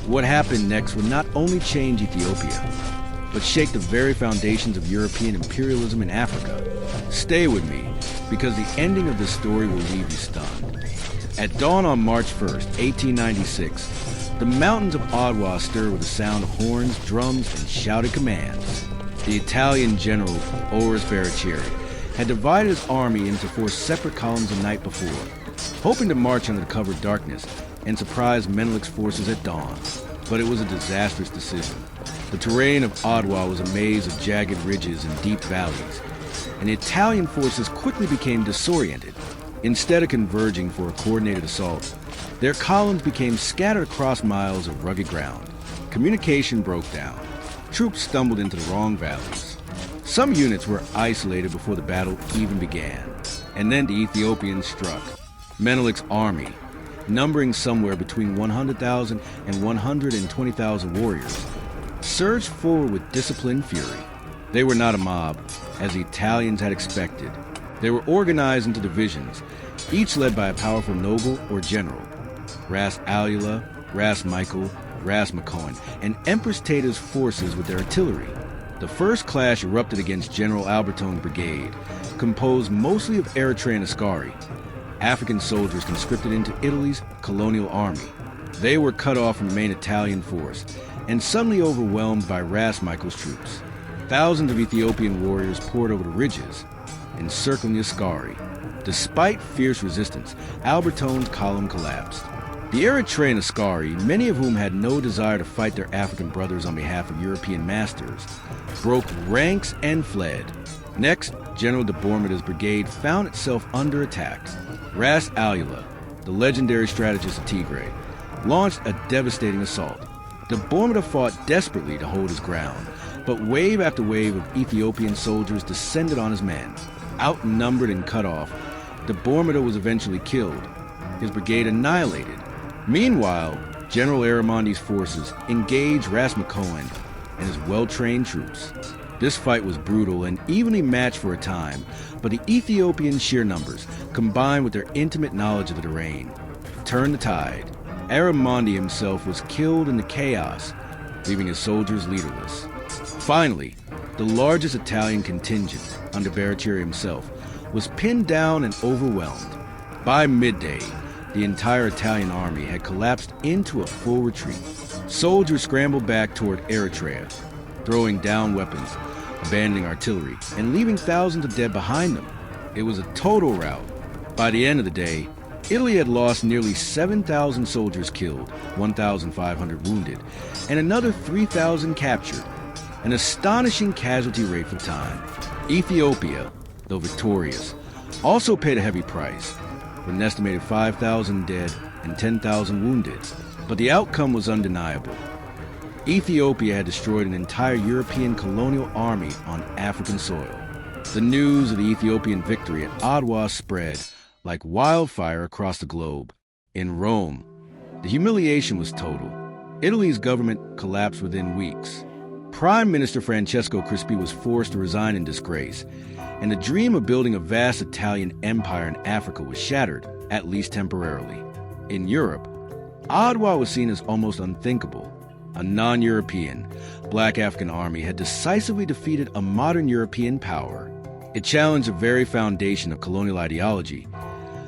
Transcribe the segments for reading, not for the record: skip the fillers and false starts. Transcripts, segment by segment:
What happened next would not only change Ethiopia, but shake the very foundations of European imperialism in Africa. Stay with me, because the ending of this story will leave you stunned. At dawn on March 1st, 1896, the mountains of Adwa stirred with the sound of horns, drums, and shouted commands. The Italian general, Oris Baratieri, had divided his army into 4 separate columns the night before, hoping to march under the cover of darkness and surprise Menelik's forces at dawn. But it was a disastrous decision. The terrain of Adwa was a maze of jagged ridges and deep valleys, and the Italian forces quickly became disoriented. Instead of converging for a coordinated assault, their columns became scattered across miles of rugged ground. Communication broke down. Troops stumbled into the wrong valleys. Some units were isolated before the battle even began. And then the Ethiopians struck. Menelik's army, numbering somewhere between 100,000 and 120,000 warriors, surged forward with disciplined fury. They were not a mob, as the Italians had expected. They were organized into divisions, each led by a powerful noble or general. Ras Alula, Ras Michael, Ras McCohen, and Empress Tata's forces with their artillery. The first clash erupted against General Albertone's brigade, composed mostly of Eritrean Askari, African soldiers conscripted into Italy's colonial army. They were cut off from the main Italian force and suddenly overwhelmed by Ras Michael's troops. Thousands of Ethiopian warriors poured over the ridges, encircling the Askari. Despite fierce resistance, Albertone's column collapsed. The Eritrean Askari, many of whom had no desire to fight their African brothers on behalf of European masters, broke ranks and fled. Next, General de Bormada's brigade found itself under attack. Ras Alula, the legendary strategist of Tigray, launched a devastating assault. De Bormada fought desperately to hold his ground, but wave after wave of Ethiopian soldiers descended on his men. Outnumbered and cut off, de Bormada was eventually killed, his brigade annihilated. Meanwhile, General Aramondi's forces engaged Ras McCohen and his well-trained troops. This fight was brutal and evenly matched for a time, but the Ethiopian sheer numbers, combined with their intimate knowledge of the terrain, turned the tide. Aramondi himself was killed in the chaos, leaving his soldiers leaderless. Finally, the largest Italian contingent, under Baratieri himself, was pinned down and overwhelmed. By midday, the entire Italian army had collapsed into a full retreat. Soldiers scrambled back toward Eritrea, throwing down weapons, abandoning artillery, and leaving thousands of dead behind them. It was a total rout. By the end of the day, Italy had lost nearly 7,000 soldiers killed, 1,500 wounded, and another 3,000 captured, an astonishing casualty rate for the time. Ethiopia, though victorious, also paid a heavy price, with an estimated 5,000 dead and 10,000 wounded. But the outcome was undeniable. Ethiopia had destroyed an entire European colonial army on African soil. The news of the Ethiopian victory at Adwa spread like wildfire across the globe. In Rome, the humiliation was total. Italy's government collapsed within weeks. Prime Minister Francesco Crispi was forced to resign in disgrace, and the dream of building a vast Italian empire in Africa was shattered, at least temporarily. In Europe, Adwa was seen as almost unthinkable. A non-European, black African army had decisively defeated a modern European power. It challenged the very foundation of colonial ideology,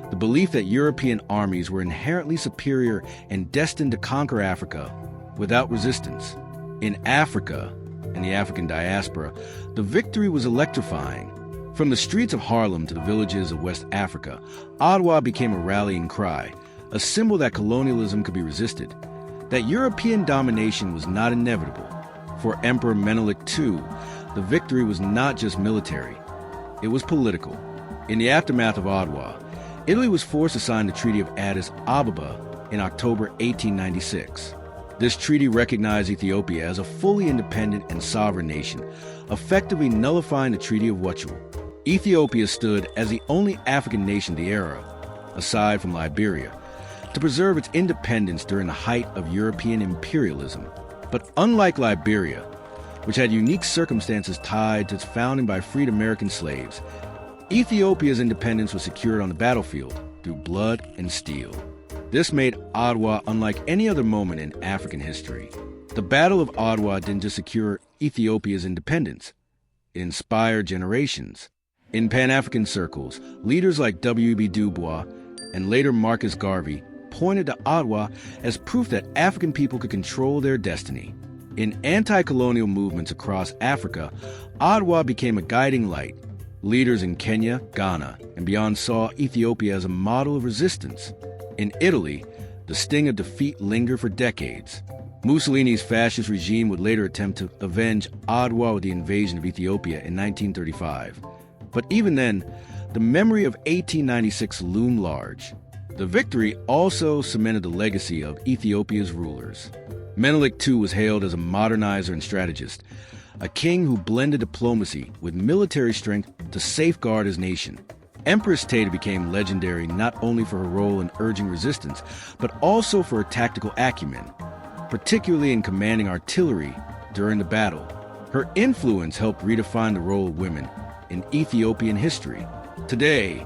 the belief that European armies were inherently superior and destined to conquer Africa without resistance. In Africa and the African diaspora, the victory was electrifying. From the streets of Harlem to the villages of West Africa, Adwa became a rallying cry, a symbol that colonialism could be resisted, that European domination was not inevitable. For Emperor Menelik II, the victory was not just military, it was political. In the aftermath of Adwa, Italy was forced to sign the Treaty of Addis Ababa in October 1896. This treaty recognized Ethiopia as a fully independent and sovereign nation, effectively nullifying the Treaty of Wachul. Ethiopia stood as the only African nation of the era, aside from Liberia, to preserve its independence during the height of European imperialism. But unlike Liberia, which had unique circumstances tied to its founding by freed American slaves, Ethiopia's independence was secured on the battlefield through blood and steel. This made Adwa unlike any other moment in African history. The Battle of Adwa didn't just secure Ethiopia's independence. It inspired generations. In Pan-African circles, leaders like W.E.B. Du Bois and later Marcus Garvey pointed to Adwa as proof that African people could control their destiny. In anti-colonial movements across Africa, Adwa became a guiding light. Leaders in Kenya, Ghana, and beyond saw Ethiopia as a model of resistance. In Italy, the sting of defeat lingered for decades. Mussolini's fascist regime would later attempt to avenge Adwa with the invasion of Ethiopia in 1935. But even then, the memory of 1896 loomed large. The victory also cemented the legacy of Ethiopia's rulers. Menelik II was hailed as a modernizer and strategist, a king who blended diplomacy with military strength to safeguard his nation. Empress Teta became legendary not only for her role in urging resistance, but also for her tactical acumen, particularly in commanding artillery during the battle. Her influence helped redefine the role of women in Ethiopian history. Today,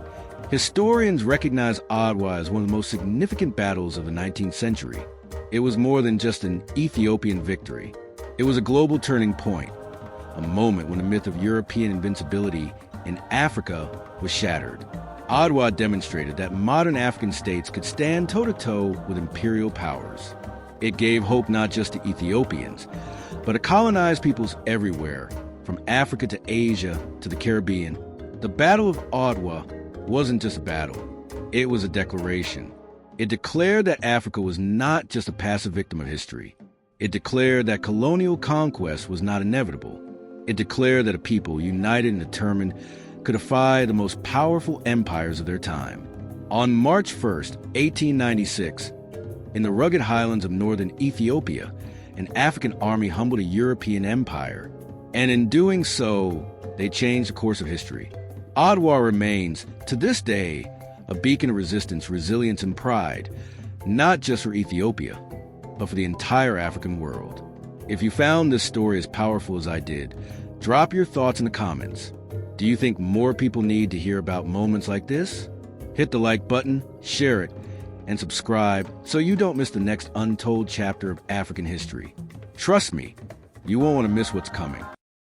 historians recognize Adwa as one of the most significant battles of the 19th century. It was more than just an Ethiopian victory. It was a global turning point, a moment when the myth of European invincibility in Africa was shattered. Adwa demonstrated that modern African states could stand toe-to-toe with imperial powers. It gave hope not just to Ethiopians, but to colonized peoples everywhere, from Africa to Asia to the Caribbean. The Battle of Adwa wasn't just a battle. It was a declaration. It declared that Africa was not just a passive victim of history. It declared that colonial conquest was not inevitable. It declared that a people united and determined could defy the most powerful empires of their time. On March 1st, 1896, in the rugged highlands of northern Ethiopia, an African army humbled a European empire, and in doing so, they changed the course of history. Adwa remains, to this day, a beacon of resistance, resilience, and pride, not just for Ethiopia, but for the entire African world. If you found this story as powerful as I did, drop your thoughts in the comments. Do you think more people need to hear about moments like this? Hit the like button, share it, and subscribe so you don't miss the next untold chapter of African history. Trust me, you won't want to miss what's coming.